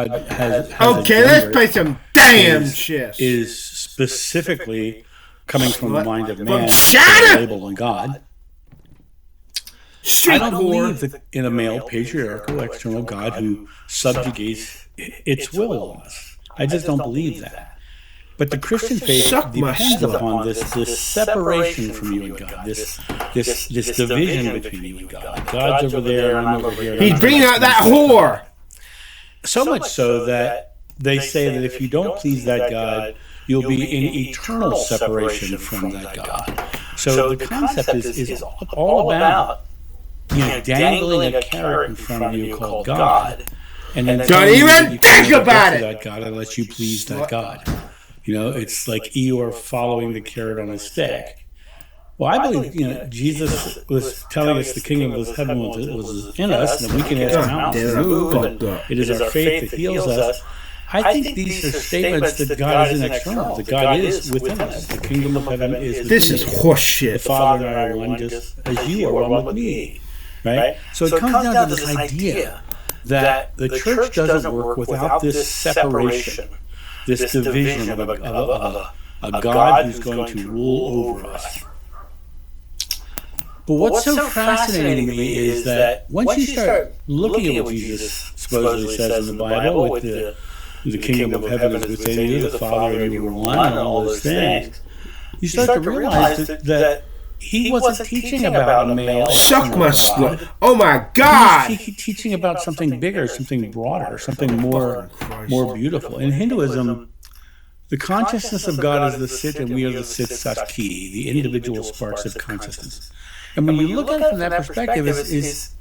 has okay, let's play some damn shit. Is specifically coming from the mind of man, labeled God. I don't believe in a male, patriarchal, external God who subjugates its will on us. I just don't believe that. But the Christian faith depends upon this separation from you and God, this division between you and God. God's over there, and I'm over here. He's bringing out that whore. So much so that they say that if you don't please that God, you'll be in eternal separation from that God. So the concept is all about dangling a carrot in front of you called God, and then don't even think about it. That God unless you please that God. It's like Eeyore following the carrot on a stick. Well, I believe Jesus was telling us the kingdom of heaven was in us, and that we can ask mountains to move, and it is our faith that heals us. I think these are statements that God isn't external, that God is within us. The kingdom of heaven is within us. This is horseshit. The Father and I are one, just as you are one with me. Right? So it comes down to this idea that the church doesn't work without this separation, this division of a God who's going to rule over us. But what's so fascinating to me is that once you start looking at what Jesus supposedly says in the Bible, with the kingdom of heaven is within you, the Father and you are one, and all those things, you start to realize that he wasn't teaching about a male. Suck my slut. Oh my God! He's teaching about something bigger, something broader, something more beautiful. In Hinduism, the consciousness of God is the Sit, and we are the Sit Sati, the individual sparks of consciousness. And when you look at it from that perspective,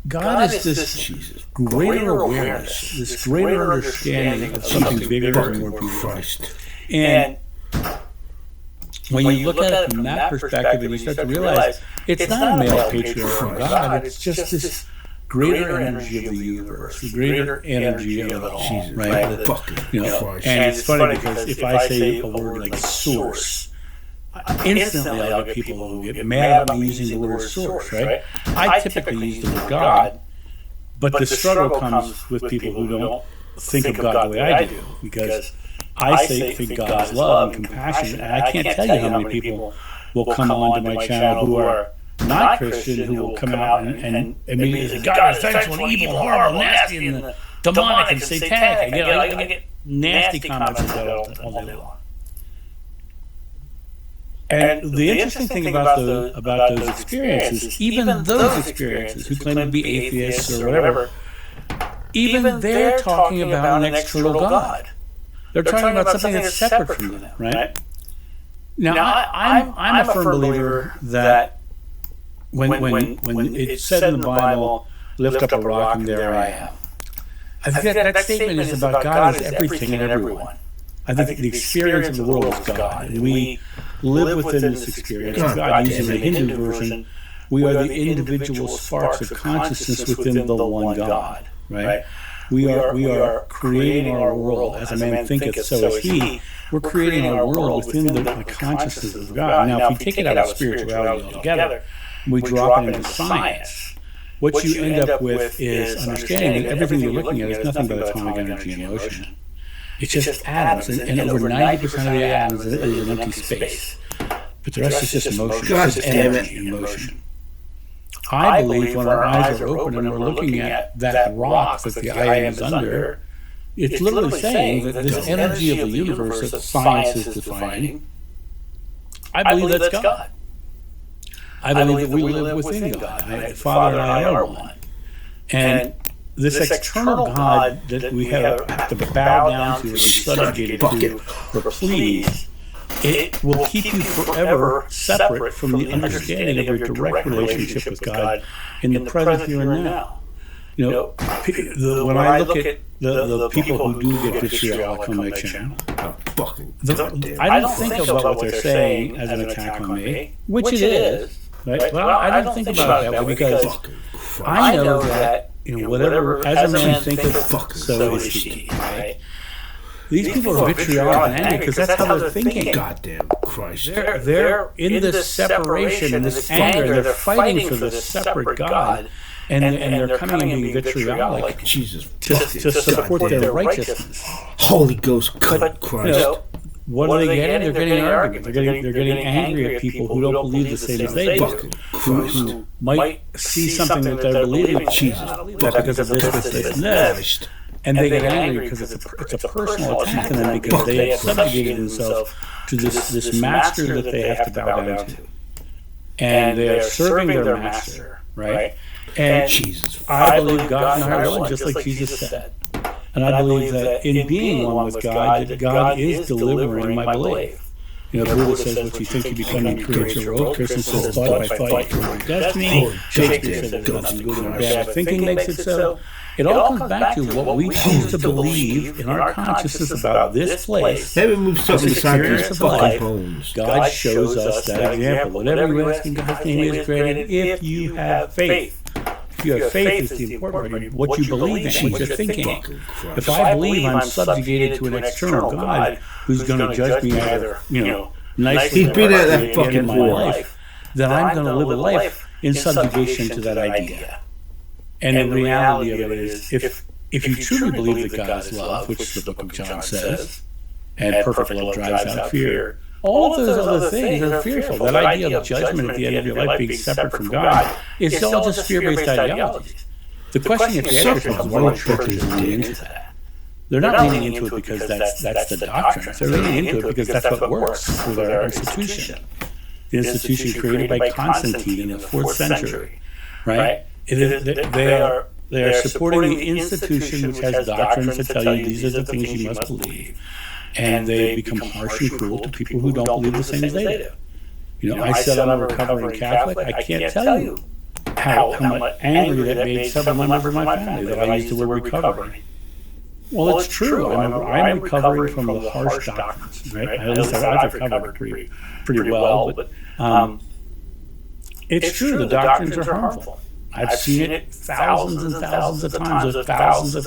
God is this greater awareness, this greater understanding of something bigger and more beautiful. And when you look at it from that perspective, and you start to realize it's not a male patriarchal God, it's just this greater energy of the universe, the greater energy of it all, right? And it's funny because if I say a word like source, instantly I get people who get mad at me using the word source, right? I typically use the word God, but the struggle comes with people who don't think of God the way I do, because I think God is love and compassion, and I can't tell you how many people will come onto my channel who are not Christian, who will come out and immediately say, God is sexual, evil, horrible, nasty, and demonic, and satanic. I get nasty comments about that all day long. And the interesting thing about those experiences, even those experiences who claim to be atheists or whatever, even they're talking about an external God. They're talking about something that's separate from them, right? Now, I'm a firm believer that when it's said in the Bible, lift up a rock and there I am, I think that statement is about God as everything and everyone. I think the experience of the world is God, and we live within this experience of God. Using the Hindu version, we are the individual sparks of consciousness within the one God, right? We are creating our world. As a man thinketh, so is he. We're creating our world within the consciousness of God. Now, if we take it out of spirituality altogether, we drop it into science, what you end up with is understanding that everything you're looking at is nothing but atomic energy in motion. It's just atoms, and over 90% of the atoms is an empty space. But the rest is just motion. It's just energy in motion. I believe when our eyes are open and we're looking at that rock that the I am is under, it's literally saying that this energy of the universe that science is defining, I believe that's God. I believe that we live within God. The Father and I are one. And this external God that we have to bow down to or be subjugated to or please, it will keep you forever separate from the understanding of your direct relationship with God in the present here and now. When I look at the people who do get vitriolic on my channel, I don't think about what they're saying as an attack on me, which it is, right? But I don't think about it that way because I know that whatever, as a man thinketh, so is he, right? These people are vitriolic and angry because that's how they're thinking. Goddamn Christ. They're in this separation, in this anger. They're fighting for this separate God. And they're coming and being vitriolic Jesus. to support their righteousness. Holy Ghost, Christ. What are they getting? They're getting arguments. They're getting angry at people who don't believe the same as they do. Who might see something that they're believing. Jesus. That because of this, and this. And they get angry because it's a personal attack on them because they have subjugated themselves to this master that they have to bow down to. And they are serving their master, right? And Jesus. I believe God and I are one, just like Jesus said. And I believe that in being one with God, that God is delivering my belief. Buddha says what you think you become, you create your world. Krishna says thought by thought you create your destiny. Shakespeare says there's nothing good or bad, but thinking makes it so. It all comes back to what we choose to believe in our consciousness about this place. This experience of life. God shows us that example. Whatever you ask in God's name is granted if you have faith. If you have faith, is the important part. What you believe in, what you're thinking. If I believe I'm subjugated to an external God who's going to judge me either, nicely He's been at that fucking life, then I'm going to live a life in subjugation to that idea. And the reality of it is, if you truly believe that God is love, which the book of John says, and perfect love drives out fear, all of those other things are fearful. That idea of judgment at the end of your life being separate from God is all just fear-based ideologies. The question you have to ask yourself is why churches lean into that. They're not leaning into it because that's the doctrine. They're leaning into it because that's what works for their institution. The institution created by Constantine in the 4th century, right? They are supporting the institution which has doctrines that tell you these are the things you must believe. And they become harsh and cruel to people who don't believe the same as they do. I said I'm a recovering Catholic. I can't tell you how much angry that made several members of my family that I used the word recovering. Well, it's true. I'm recovering from the harsh doctrines, right? At least I've recovered pretty well. But it's true. The doctrines are harmful. I've seen it thousands and thousands of times with thousands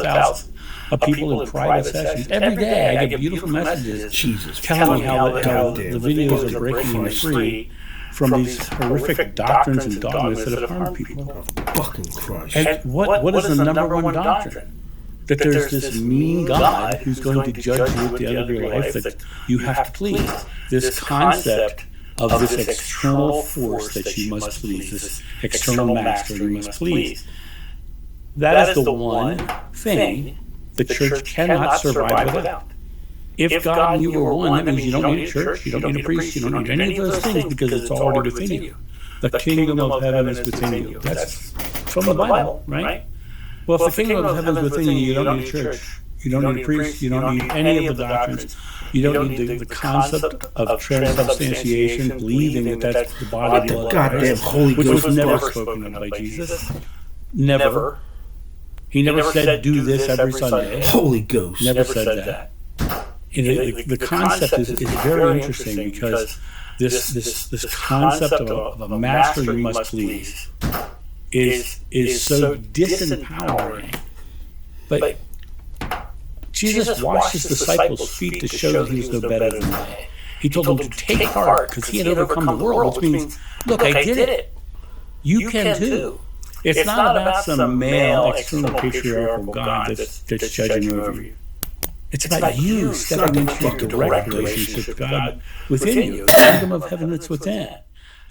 of people in private sessions. Every day I get beautiful messages telling me how the videos are breaking me free from these horrific doctrines and dogmas that have harmed people. Fucking Christ. And what is the number one doctrine? That there's this mean God who's going to judge you at the end of your life that you have to please. This concept of this external force that you must please, this external master you must please. That is the one thing the church cannot survive without. If God and you are one, that means you don't need a church, you don't need a priest, you don't need any of those things because it's already within you. The kingdom of heaven is within you. That's from the Bible, right? Well, if the kingdom of heaven is within you, you don't need a church, you don't need a priest, you don't need any of the doctrines. You don't need the concept of transubstantiation, believing that that's the body of blood, goddamn Holy which Ghost was never spoken of by Jesus. Never. He never said, do this every Sunday. Holy Ghost. Never said that. The concept is very interesting because this concept of a master you must please is so disempowering. But Jesus washed his disciples' feet to show that he was no better than they. He told them to take heart because he had overcome the world, which means, look, I did it. You can too. It's not about some male, external patriarchal God that's judging over you. It's about you stepping into a direct relationship with God within you, the kingdom of heaven that's within.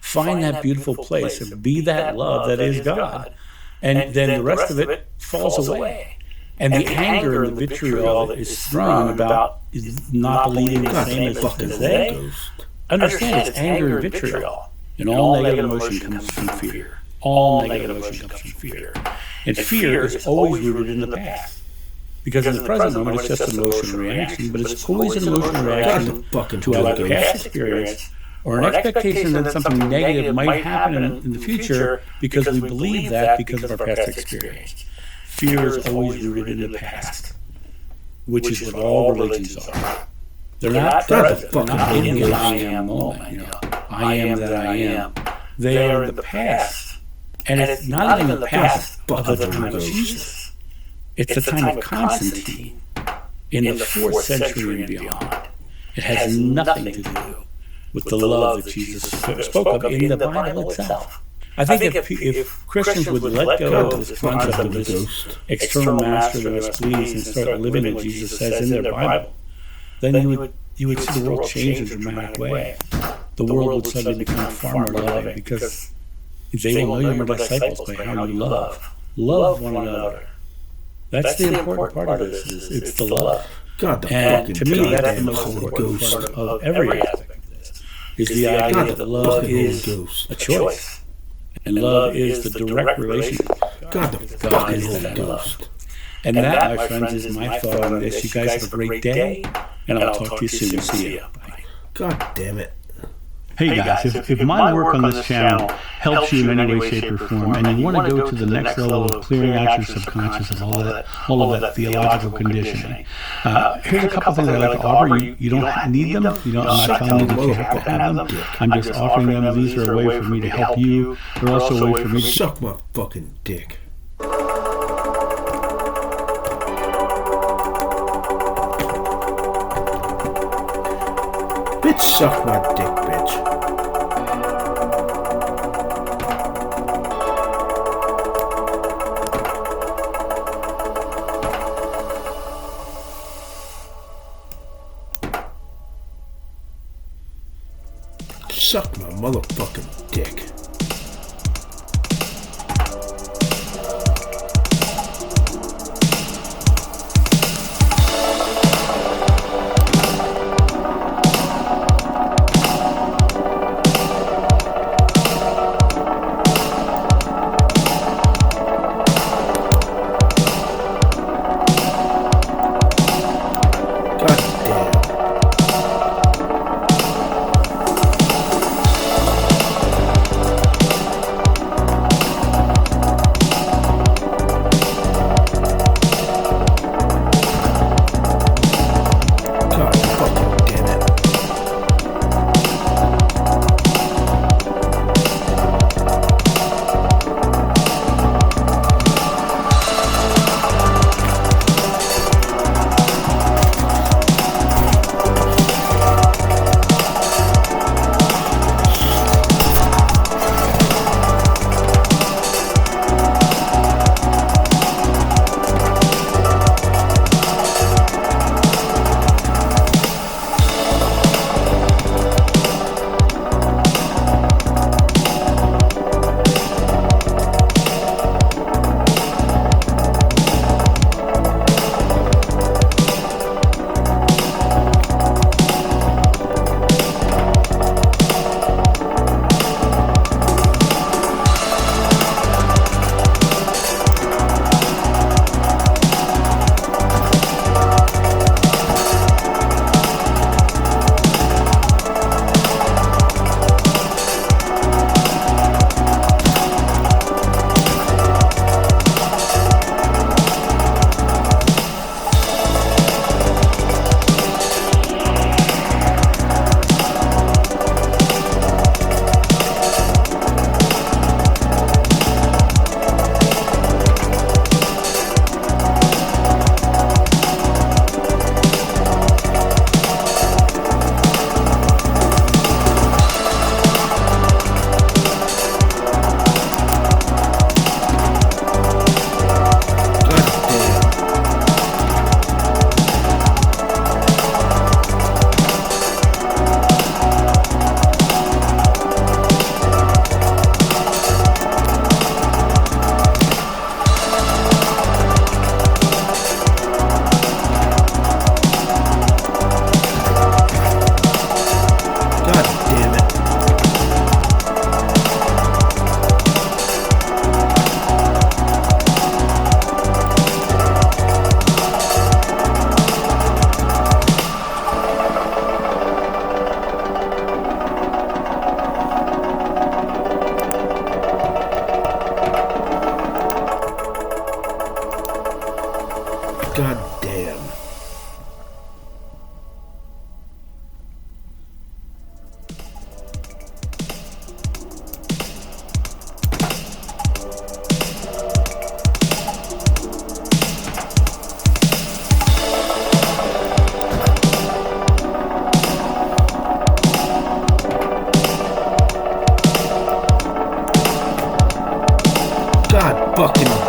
Find that beautiful place and be that love that is God. And then the rest of it falls away. And the anger and the vitriol that is thrown about is not believing the same as they. Understand, it's anger and vitriol. And all negative emotion comes from fear. All negative emotion comes from fear. And fear is always rooted in the past. Because in the present moment, it's just an emotional reaction, but it's always an emotional reaction to either past experience or an expectation that something negative might happen in the future because we believe that because of our past experience. Fear is always rooted in the past, which is what all religions are. They're not present. They're not in the I am moment. I am that I am. They are in the past. And it's not even the past of the time of Jesus. It's the time of Constantine in the 4th century and beyond. It has nothing to do with the love that Jesus spoke of in the Bible itself. I think if Christians would let go of this concept of this external master that must please and start living what Jesus says in their Bible, then you would see the world change in a dramatic way. The world would suddenly become far more loving because they will know you're my disciples by how you love one another. That's the important part of this. It's the love. God, the And fucking to me, that's the goddamn most Holy important Ghost. part of every aspect of this. Is the idea that love is a choice, and love is the direct relationship. God, the God fucking is Holy that Ghost. And that, my friends, is my thought on this. You guys have a great day, and I'll talk to you soon. See ya. Bye. God damn it. Hey guys, if my work on this channel helps you in any way, shape, or form, and you want to go to the next level of clearing out your subconscious of all of that theological conditioning, here's a couple things I'd like to offer. You don't need them. I'm not telling you that you have to have them. I'm just offering them. These are a way for me to help you. They're also a way for me to Suck my fucking dick. Bitch, suck my dick, bitch. Suck my motherfucking dick.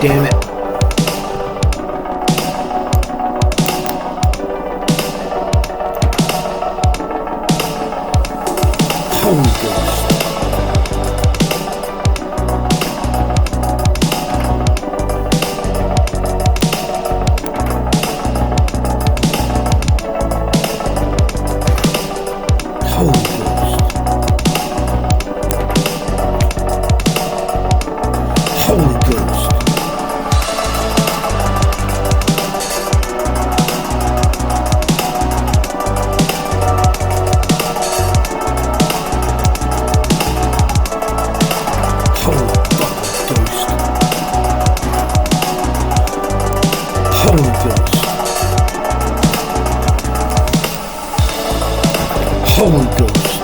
damn it. Holy Ghost. Holy Ghost. Holy Ghost. Holy Ghost. Holy Ghost.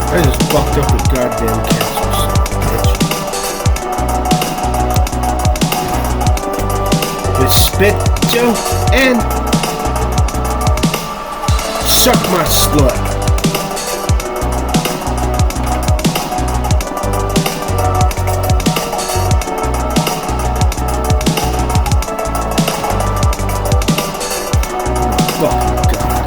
I just fucked up with goddamn cancers, bitch. With spit, Joe, and suck my slut. Fucking God.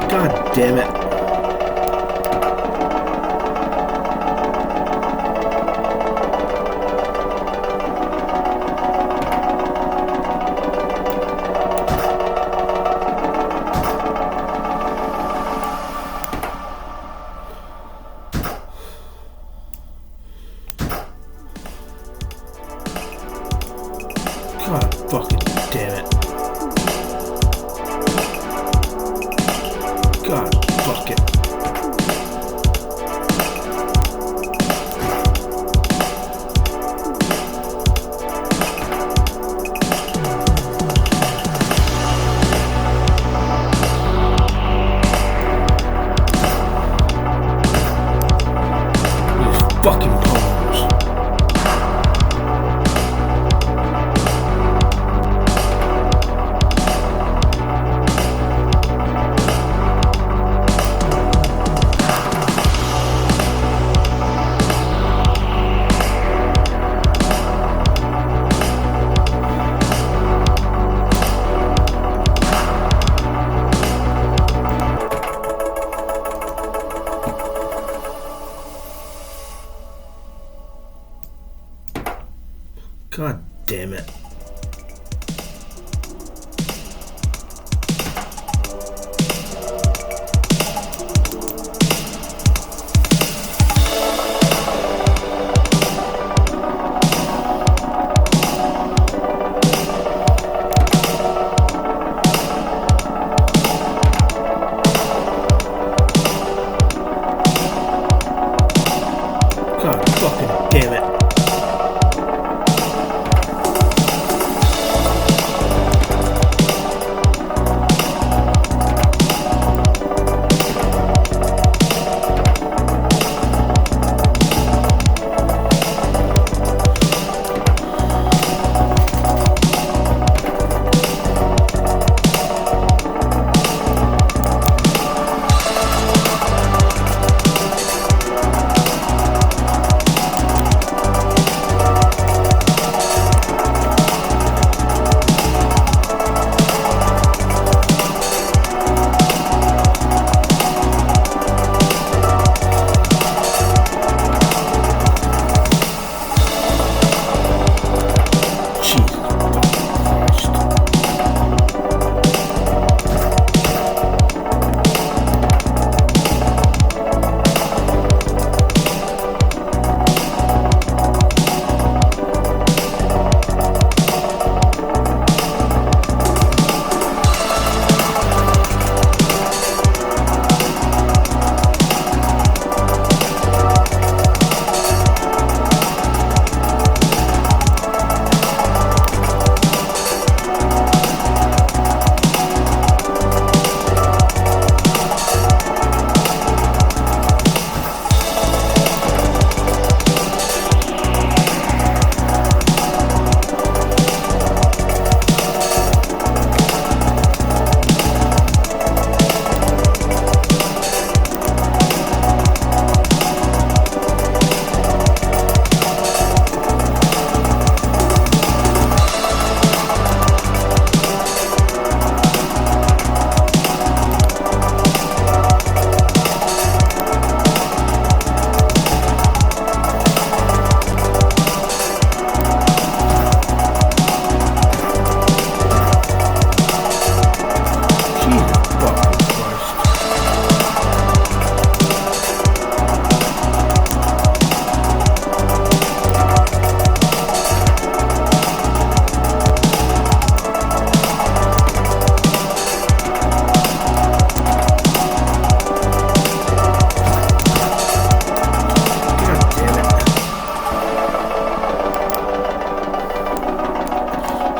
God damn it. God fucking damn it. God fuck it. These fucking poems. God damn it. God fucking damn it.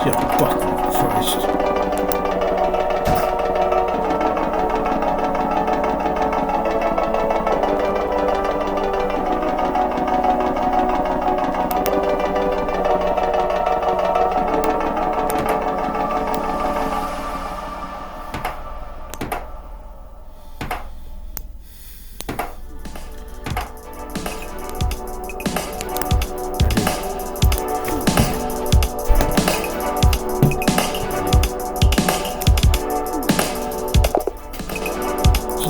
Yeah, fucking Christ.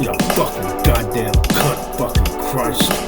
Yeah, fucking goddamn cunt, fucking Christ.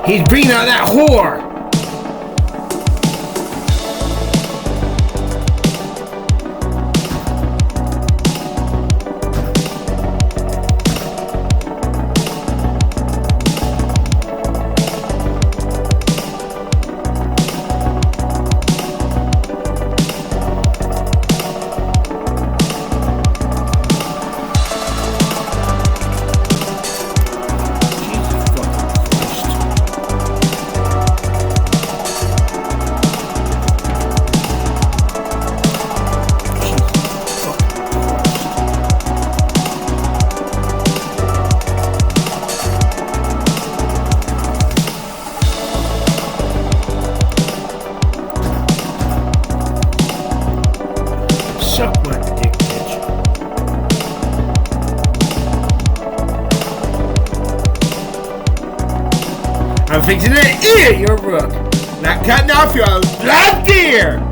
He's bringing out that whore! Suck my dick, bitch. I'm fixing to eat your rook. Not cutting off your left ear.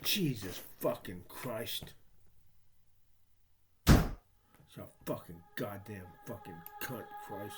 Jesus fucking Christ. So fucking goddamn fucking cunt Christ.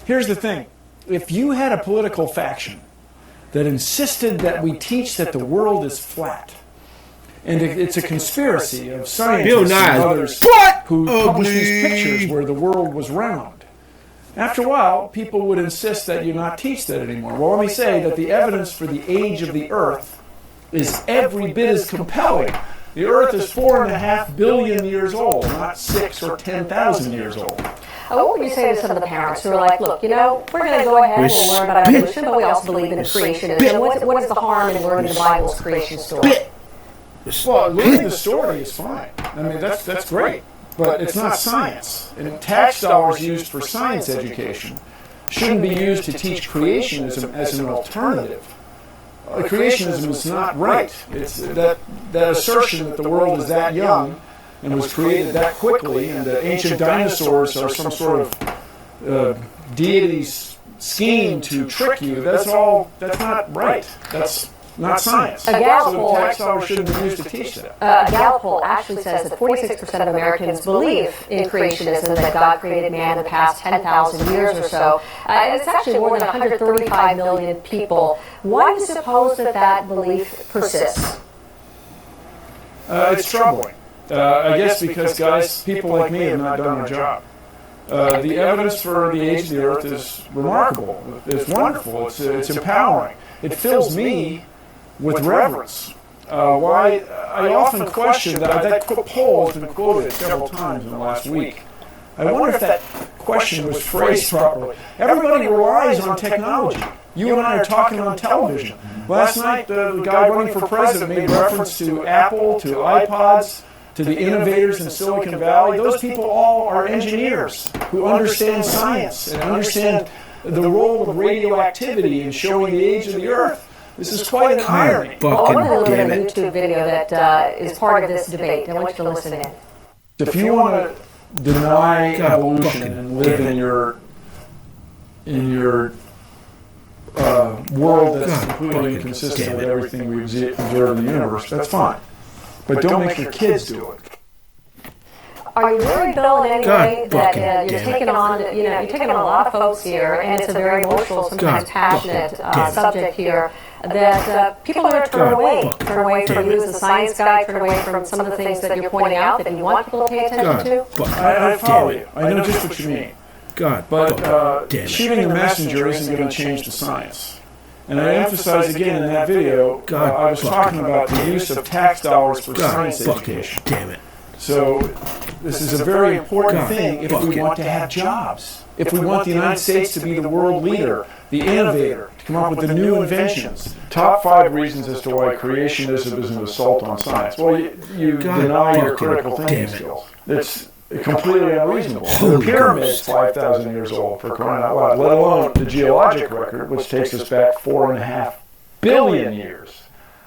here's the thing. If you had a political faction that insisted that we teach that the world is flat, and it's a conspiracy of scientists and others who published these pictures where the world was round, after a while, people would insist that you not teach that anymore. Well, let me say that the evidence for the age of the Earth is every bit as compelling. The Earth is 4.5 billion years old, not 6 or 10,000 years old. What would you say to some of the parents who are like, look, we're going to go ahead and we'll learn about evolution, but we also believe in creationism. What is the harm in learning the Bible's creation story? Well, learning the story is fine. I mean, that's great. But it's not science. And tax dollars used for science education shouldn't be used to teach creationism as an alternative. Creationism is not right. It's that assertion that the world is that young and was created that quickly, and the ancient dinosaurs are some sort of deity's scheme to trick you. That's not right. That's not science. So tax dollars shouldn't be used to teach that. A Gallup poll actually says that 46% of Americans believe in creationism, that God created man in the past 10,000 years or so. It's actually more than 135 million people. Why do you suppose that belief persists? It's troubling. I guess because, guys, people like me have not done their job. The evidence for the age of the Earth is remarkable. It's wonderful. It's empowering. It fills me with reverence. Why I often question that poll has been quoted several times in the last week. I wonder if that question was phrased properly. Everybody relies on technology. You and I are talking on television. Last night, the guy running for president made reference to Apple, to iPods, to the innovators in Silicon Valley. Those people all are engineers who understand science and understand the role of radioactivity in showing the age of the Earth. This is quite an irony. I want to look at a YouTube video that is part of this debate. I want you to listen in. If you want to deny evolution and live in your world that's completely inconsistent with everything we observe in the universe, that's fine. But don't make your kids do it. Are you worried, Bill, in any way that you're taking on, you're taking on a lot of folks here, and it's a very emotional, sometimes passionate subject here, that people are going to turn away from you as a science guy, turn away from some of the things that you're pointing out that you want people to pay attention to? I follow you. I know just what you mean. But shooting the messenger isn't going to change the science. And I emphasize again in that video, I was talking about the use of tax dollars for science education. So this is a very important thing if we want to have jobs. If we want the United States to be the world leader, the innovator, to come up with the new inventions. Top 5 reasons as to why creationism is an assault on science. Well, you deny your critical thinking skills. It's completely unreasonable. The pyramid's 5,000 years old, for crying out loud, let alone the geologic record, which takes us back 4.5 billion years.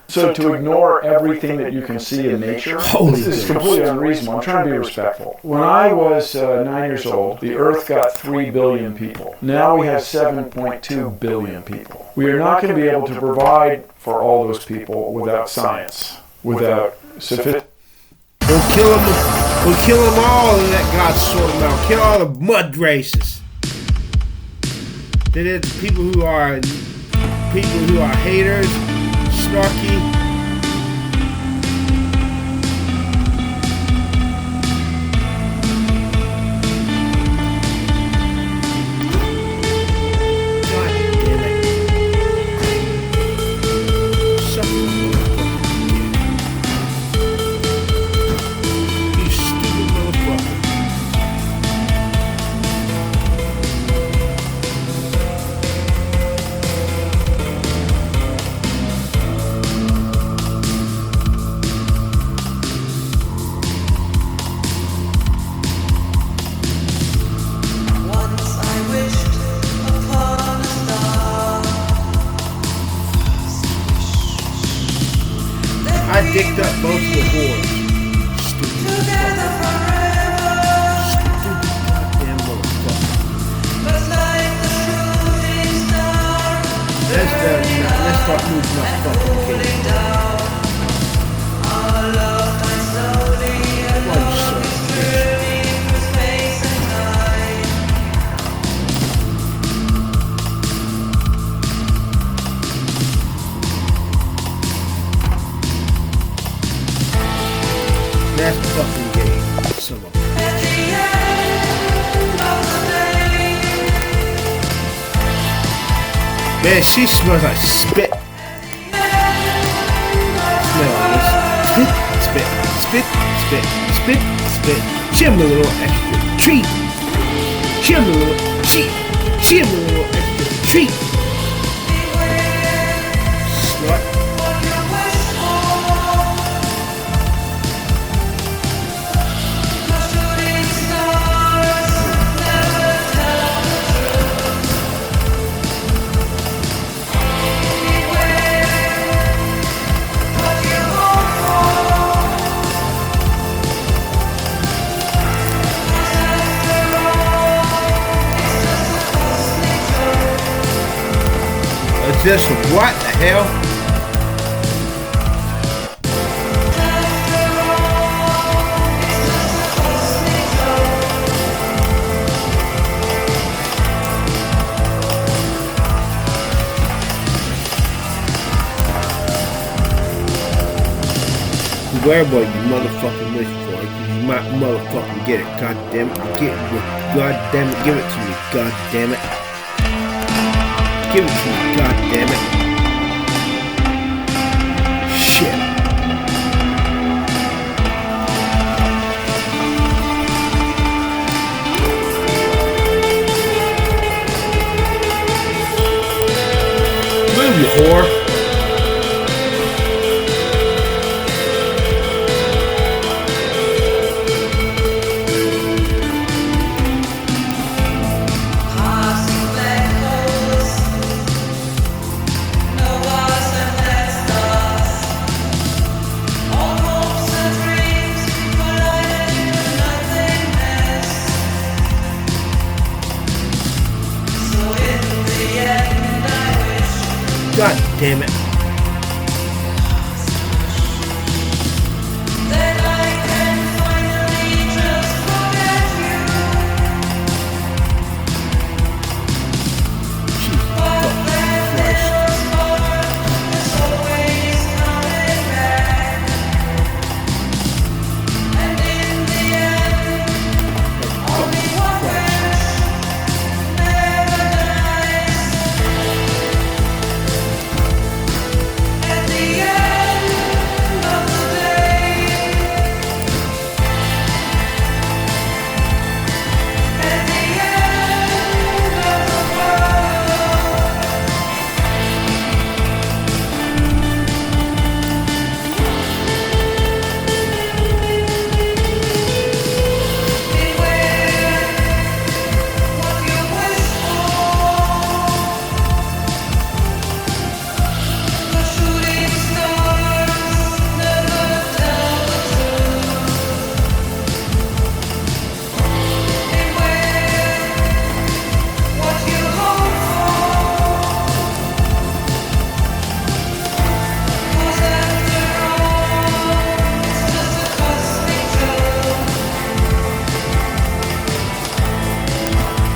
So to ignore everything that you can see in nature, this is completely unreasonable. I'm trying to be respectful. When I was 9 years old, the Earth got 3 billion people. Now we have 7.2 billion people. We are not going to be able to provide for all those people without science, without sufficient... We'll kill them all and let God sort them out. Kill all the mud races. There are people who are haters, snarky. I dicked up both the whores. Stupid goddamn motherfucker. Let's start moving my fucking kids. Why you so bitch? That's fucking gay. Son of a man, she smells like spit. Smell like spit, spit, spit, spit, spit, spit. She have a little extra treat. She have a little cheat. She have a little extra treat. Slut. Just what the hell? Beware what you motherfucking wish for. You might motherfucking get it. God damn it. Get it. God damn it. Give it to me. God damn it. Give it to me, God damn it. Shit. Move, you whore. God damn it.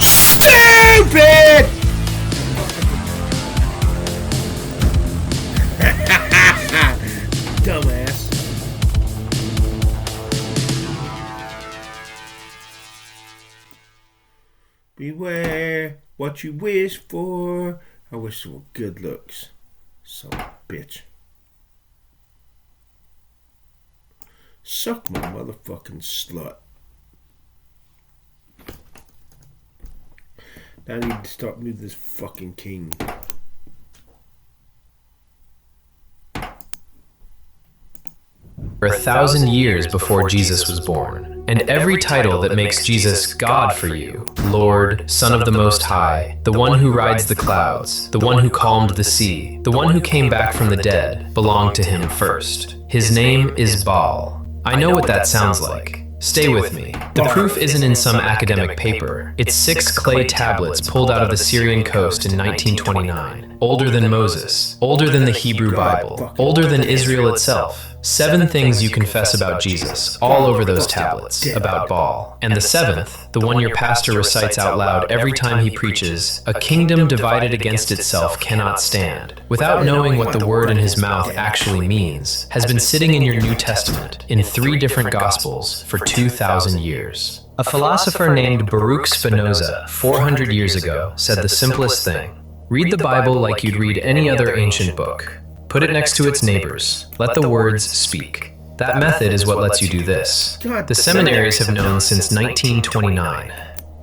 Stupid! Dumbass. Beware what you wish for. I wish for good looks. Son of a bitch. Suck my motherfucking slut. Now I need to start moving this fucking king. For 1,000 years before Jesus was born, and every title that makes Jesus God for you, Lord, Son of the Most High, the one who rides the clouds, the one who calmed the sea, the one who came back from the dead, belonged to him first. His name is Baal. I know what that sounds like. Stay with me. The proof isn't in some academic paper. It's 6 clay tablets pulled out of the Syrian coast in 1929. Older than Moses. Older than the Hebrew Bible. Older than Israel itself. 7 things you confess about Jesus, all over those tablets, about Baal. And the 7th, the one your pastor recites out loud every time he preaches, a kingdom divided against itself cannot stand, without knowing what the word in his mouth actually means, has been sitting in your New Testament, in 3 different Gospels, for 2,000 years. A philosopher named Baruch Spinoza, 400 years ago, said the simplest thing. Read the Bible like you'd read any other ancient book. Put it next to its neighbors. Let the words speak. That method is what lets you do this. The seminaries have known since 1929.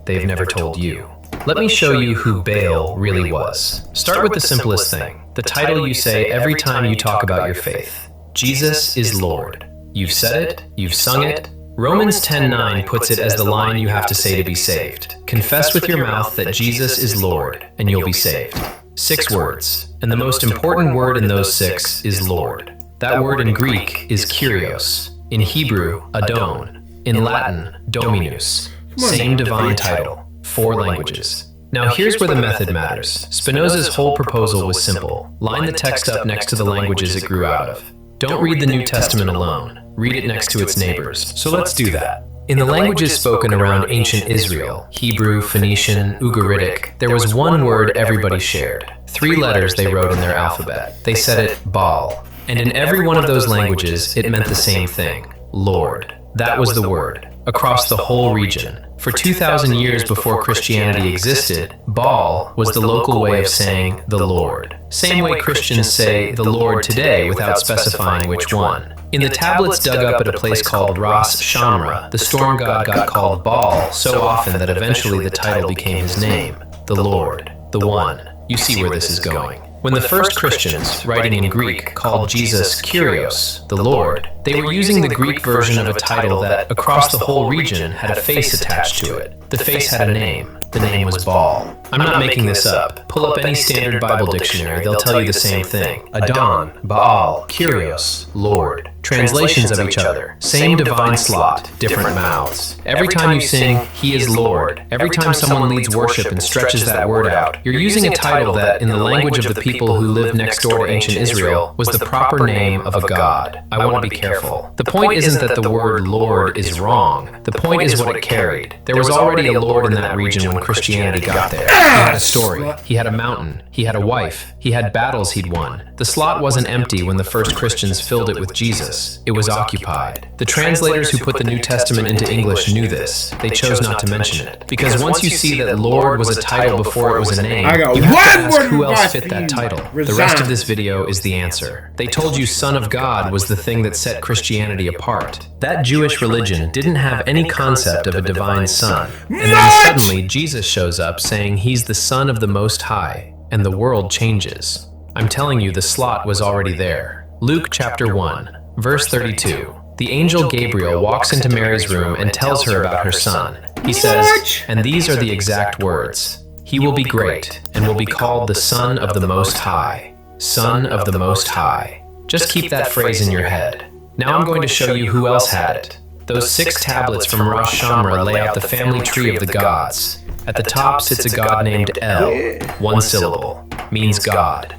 They've never told you. Let me show you who Baal really was. Start with the simplest thing, the title you say every time you talk about your faith. Jesus is Lord. You've said it, you've sung it. Romans 10:9 puts it as the line you have to say to be saved. Confess with your mouth that Jesus is Lord, and you'll be saved. 6 words, and the most important word in those 6 is Lord. That word in Greek is Kyrios, in Hebrew, Adon, in Latin, Dominus. Same divine title, 4 languages. Now here's where the method matters. Spinoza's whole proposal was simple. Line the text up next to the languages it grew out of. Don't read the New Testament alone. Read it next to its neighbors. So let's do that. In the languages spoken around ancient Israel, Hebrew, Phoenician, Ugaritic, there was one word everybody shared. 3 letters they wrote in their alphabet. They said it Baal. And in every one of those languages, it meant the same thing. Lord. That was the word. Across the whole region. For 2,000 years before Christianity existed, Baal was the local way of saying the Lord. Same way Christians say the Lord today without specifying which one. In the tablets dug up at a place called Ras Shamra, the storm god got called Baal so often that eventually the title became his name, the Lord, the One. You see where this is going. When the first Christians, writing in Greek, called Jesus Kyrios, the Lord, they were using the Greek version of a title that, across the whole region, had a face attached to it. The face had a name. The name was Baal. I'm not making this up. Pull up any standard Bible dictionary, they'll tell you the same thing. Adon, Baal, Kyrios, Lord. Translations of each other. Same divine slot, different mouths. Every time you sing, He is Lord, every time someone leads worship and stretches that word out, you're using a title that, in the language of the people who lived next door to ancient Israel, was the proper name of a god. I want to be careful. The point isn't that the word Lord is wrong. The point is what it carried. There was already a Lord in that region when Christianity got there. He had a story. He had a mountain. He had a wife. He had battles he'd won. The slot wasn't empty when the first Christians filled it with Jesus. It was occupied. The translators who put the New Testament into English knew this. They chose not to mention it. Because once you see that Lord was a title before it was a name, you have to ask who else fit that title. The rest of this video is the answer. They told you Son of God was the thing that set Christianity apart. That Jewish religion didn't have any concept of a divine son. And then suddenly Jesus shows up saying he's the Son of the Most High, and the world changes. I'm telling you, the slot was already there. Luke chapter 1, verse 32. The angel Gabriel walks into Mary's room and tells her about her son. He says, and these are the exact words, He will be great, and will be called the Son of the Most High. Son of the Most High. Just keep that phrase in your head. Now I'm going to show you who else had it. Those 6 tablets from Ras Shamra lay out the family tree of the gods. At the top sits a god named El, 1 syllable, means God.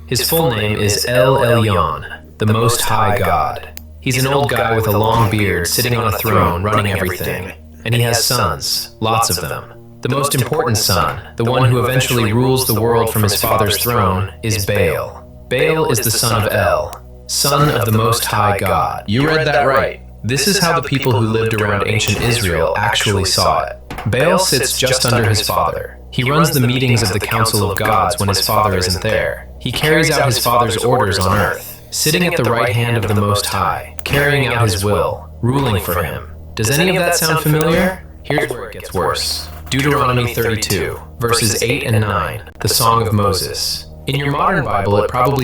His full name is El Elyon, the Most High God. He's an old guy with a long beard sitting on a throne running everything. And he has sons, lots of them. The most important son, the one who eventually rules the world from his father's throne, is Baal. Baal is the son of El, son of the Most High God. You read that right. This is how the people who lived around ancient Israel actually saw it. Baal sits just under his father. He runs the meetings of the Council of Gods when his father isn't there. He carries out his father's orders on earth, sitting at the right hand of the Most High, carrying out his will, ruling for him. Does any of that sound familiar? Here's where it gets worse. Deuteronomy 32, verses 8 and 9, the Song of Moses. In your modern Bible, it probably